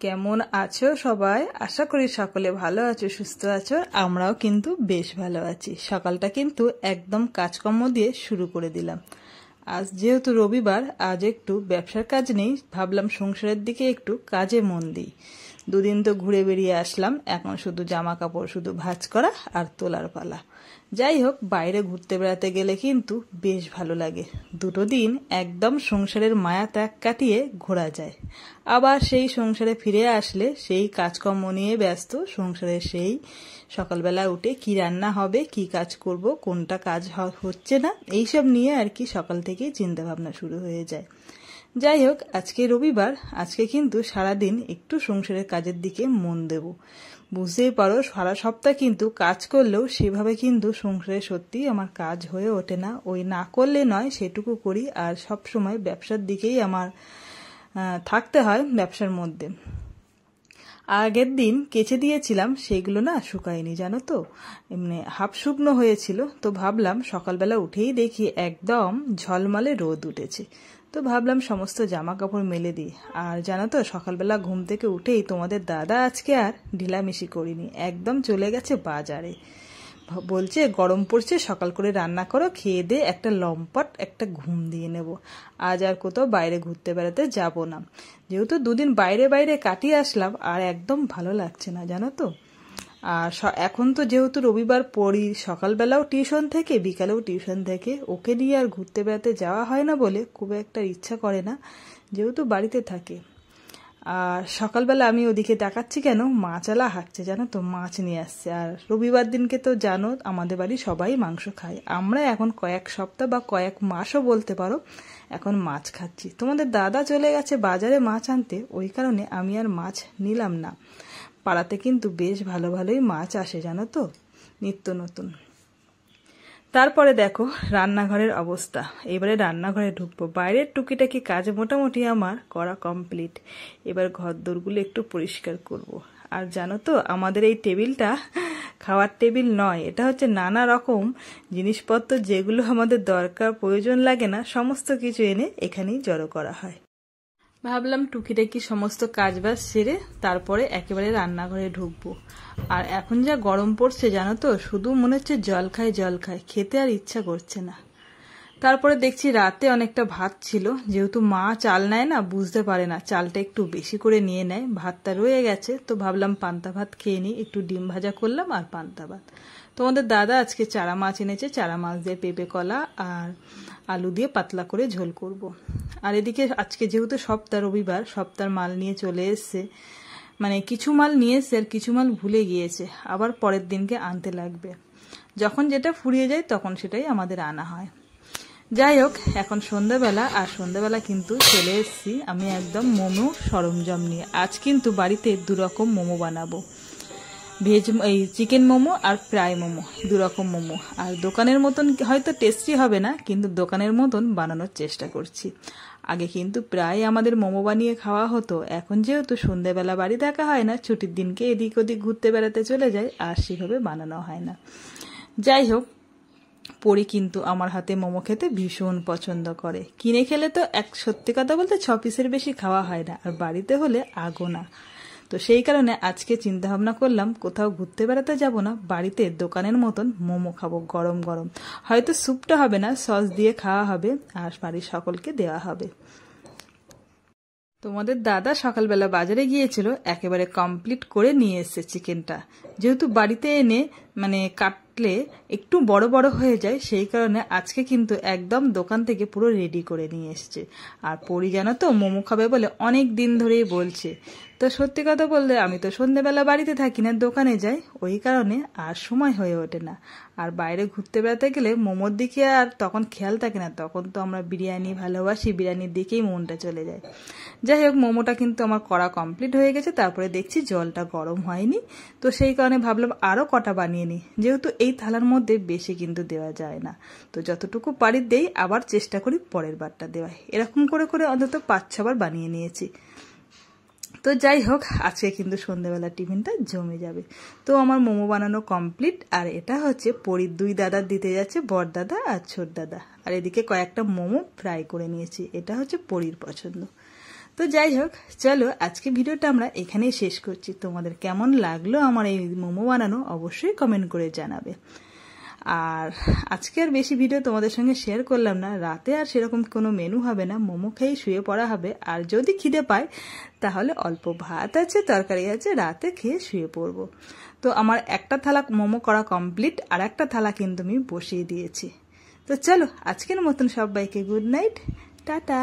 কেমন আছো সবাই? আশা করি সকলে ভালো আছো, সুস্থ আছো। আমরাও কিন্তু বেশ ভালো আছি। সকালটা কিন্তু একদম কাজকর্ম দিয়ে শুরু করে দিলাম। আজ যেহেতু রবিবার, আজ একটু ব্যবসার কাজ নেই, ভাবলাম সংসারের দিকে একটু কাজে মন দিই। দুদিন তো ঘুরে বেরিয়ে আসলাম, এখন শুধু জামা কাপড় শুধু ভাঁজ করা আর তোলার পালা। যাই হোক, বাইরে ঘুরতে বেড়াতে গেলে কিন্তু বেশ ভালো লাগে। দুটো দিন একদম সংসারের মায়া ত্যাগ কাটিয়ে ঘোরা যায়। আবার সেই সংসারে ফিরে আসলে সেই কাজকর্ম নিয়ে ব্যস্ত। সংসারে সেই সকালবেলা উঠে কি রান্না হবে, কি কাজ করব, কোনটা কাজ হচ্ছে না, এইসব নিয়ে আর কি সকাল থেকেই চিন্তা ভাবনা শুরু হয়ে যায়। যাই হোক, আজকে রবিবার, আজকে কিন্তু সারাদিন একটু সংসারের কাজের দিকে মন দেব। বুঝতেই পারো, সারা সপ্তাহ কিন্তু কাজ করলেও সেভাবে কিন্তু সংসারে সত্যি আমার কাজ হয়ে ওঠে না। ওই না করলে নয়, সেটুকু করি। আর সব সময় ব্যবসার দিকেই আমার থাকতে হয়, ব্যবসার মধ্যে। আগের দিন কেচে দিয়েছিলাম, সেইগুলো না শুকায়নি, জানো তো, এমনি হাফ শুকনো হয়েছিল। তো ভাবলাম সকালবেলা উঠেই দেখি একদম ঝলমলে রোদ উঠেছে। তো ভাবলাম সমস্ত জামা কাপড় মেলে দিই। আর জানো তো, সকালবেলা ঘুম থেকে উঠেই তোমাদের দাদা আজকে আর ঢিলামিশি করিনি, একদম চলে গেছে বাজারে। বলছে গরম পড়ছে, সকাল করে রান্না করো, খেয়ে দিয়ে একটা লম্পট একটা ঘুম দিয়ে নেব। আজ আর কোথাও বাইরে ঘুরতে বেড়াতে যাব না। যেহেতু দুদিন বাইরে বাইরে কাটিয়ে আসলাম, আর একদম ভালো লাগছে না, জানো তো। আর এখন তো যেহেতু রবিবার পড়ি, সকালবেলাও টিউশন থেকে, বিকালেও টিউশন থেকে, ওকে নিয়ে আর ঘুরতে বেড়াতে যাওয়া হয় না বলে খুব একটা ইচ্ছা করে না, যেহেতু বাড়িতে থাকে। আর সকালবেলা আমি ওদিকে তাকাচ্ছি কেন, মাছওয়ালা হাঁকছে, জানো তো, মাছ নিয়ে আসছে। আর রবিবার দিনকে তো জানো আমাদের বাড়ি সবাই মাংস খায়। আমরা এখন কয়েক সপ্তাহ বা কয়েক মাসও বলতে পারো এখন মাছ খাচ্ছি। তোমাদের দাদা চলে গেছে বাজারে মাছ আনতে, ওই কারণে আমি আর মাছ নিলাম না। পাড়াতে কিন্তু বেশ ভালো ভালোই মাছ আসে, জানো তো, নিত্য নতুন। তারপরে দেখো রান্নাঘরের অবস্থা। এবারে রান্নাঘরে ঢুকবো। বাইরের টুকিটাকি কাজ মোটামুটি আমার করা কমপ্লিট। এবার ঘরদোরগুলো একটু পরিষ্কার করব। আর জানো তো, আমাদের এই টেবিলটা খাওয়ার টেবিল নয়, এটা হচ্ছে নানা রকম জিনিসপত্র যেগুলো আমাদের দরকার প্রয়োজন লাগে না, সমস্ত কিছু এনে এখানেই জড়ো করা হয়। ভাবলাম টুকিটাকি সমস্ত কাজবাজ সেরে তারপরে একেবারে রান্নাঘরে ঢুকবো। আর এখন যা গরম পড়ছে জানো তো, শুধু মনে হচ্ছে জল খাই জল খাই, খেতে আর ইচ্ছা করছে না। তারপরে দেখছি রাতে অনেকটা ভাত ছিল, যেহেতু মা চাল নেয় না, বুঝতে পারে না, চালটা একটু বেশি করে নিয়ে নেয়, ভাতটা রয়ে গেছে। তো ভাবলাম পান্তা ভাত খেয়ে নিই, একটু ডিম ভাজা করলাম আর পান্তা ভাত। তোমাদের দাদা আজকে চারা মাছ এনেছে, চারা মাছ দিয়ে পেঁপে কলা আর আলু দিয়ে পাতলা করে ঝোল করব। আর এদিকে আজকে যেহেতু সপ্তাহ রবিবার, সপ্তাহের মাল নিয়ে চলে এসছে, মানে কিছু মাল নিয়ে এসছে আর কিছু মাল ভুলে গিয়েছে, আবার পরের দিনকে আনতে লাগবে। যখন যেটা ফুরিয়ে যায় তখন সেটাই আমাদের আনা হয়। যাই হোক, এখন সন্ধ্যাবেলা, আর সন্ধ্যাবেলা কিন্তু চলে এসেছি আমি একদম মোমো সরঞ্জাম নিয়ে। আজ কিন্তু বাড়িতে দুরকম মোমো বানাবো, ভেজ এই চিকেন মোমো আর ফ্রাই মোমো, দুরকম মোমো। আর দোকানের মতন হয়তো টেস্টি হবে না, কিন্তু দোকানের মতন বানানোর চেষ্টা করছি। আগে কিন্তু প্রায় আমাদের মোমো বানিয়ে খাওয়া হতো, এখন যেহেতু সন্ধ্যাবেলা বাড়ি থাকা হয় না, ছুটির দিনকে এদিক ওদিক ঘুরতে বেড়াতে চলে যায়, আর সেভাবে বানানো হয় না। যাই হোক, পরি কিন্তু আমার হাতে মোমো খেতে ভীষণ পছন্দ করে। কিনে খেলে তো সত্যি কথা বলতে 6 পিসের বেশি খাওয়া হয় না, আর বাড়িতে হলে আগোনা। তো সেই কারণে আজকে চিন্তা ভাবনা করলাম কোথাও ঘুরতে বেড়াতে যাব না, বাড়িতে দোকানের মতন মোমো খাবো গরম গরম। হয়তো স্যুপটা হবে না, সস দিয়ে খাওয়া হবে, আর বাড়ির সকলকে দেওয়া হবে। তোমাদের দাদা সকালবেলা বাজারে গিয়েছিল, একেবারে কমপ্লিট করে নিয়ে এসেছে চিকেনটা। যেহেতু বাড়িতে এনে মানে কাটলে একটু বড় বড় হয়ে যায়, সেই কারণে আজকে কিন্তু একদম দোকান থেকে পুরো রেডি করে নিয়ে এসছে। আর পরি জানো তো, মোমো খাবে বলে অনেক দিন ধরেই বলছে। তো সত্যি কথা বলতে আমি তো সন্ধ্যেবেলা বাড়িতে থাকি না, দোকানে যাই, ওই কারণে আর সময় হয়ে ওঠে না। আর বাইরে ঘুরতে বেড়াতে গেলে মোমোর দিকে আর তখন খেয়াল থাকে না, তখন তো আমরা বিরিয়ানি ভালোবাসি, বিরিয়ানির দিকেই মনটা চলে যায়। যাই হোক, মোমোটা কিন্তু আমার করা কমপ্লিট হয়ে গেছে। তারপরে দেখছি জলটা গরম হয়নি, তো সেই কারণে ভাবলাম আরও কটা বানিয়ে নিই। যেহেতু এই থালার মধ্যে বেশি কিন্তু দেওয়া যায় না, তো যতটুকু পারি দেই, আবার চেষ্টা করি পরের বারটা দেওয়ায়। এরকম করে করে অন্তত 5-6 বার বানিয়ে নিয়েছি। তো যাই হোক, আজকে কিন্তু সন্ধ্যাবেলা টিফিনটা জমে যাবে। তো আমার মোমো বানানো কমপ্লিট। আর এটা হচ্ছে পরির 2 দাদার দিতে যাচ্ছে, বড় দাদা আর ছোট দাদা। আর এদিকে কয়েকটা মোমো ফ্রাই করে নিয়েছি, এটা হচ্ছে পরির পছন্দ। তো যাই হোক, চলো আজকে ভিডিওটা আমরা এখানেই শেষ করছি। তোমাদের কেমন লাগলো আমার এই মোমো বানানো অবশ্যই কমেন্ট করে জানাবে। আর আজকে আর বেশি ভিডিও তোমাদের সঙ্গে শেয়ার করলাম না, রাতে আর সেরকম কোনো মেনু হবে না, মোমো খেয়েই শুয়ে পড়া হবে। আর যদি খিদে পায় তাহলে অল্প ভাত আছে, তরকারি আছে, রাতে খেয়ে শুয়ে পড়বো। তো আমার একটা থালা মোমো করা কমপ্লিট, আর একটা থালা কিন্তু আমি বসিয়ে দিয়েছি। তো চলো আজকের মতন সবাইকে গুড নাইট, টাটা।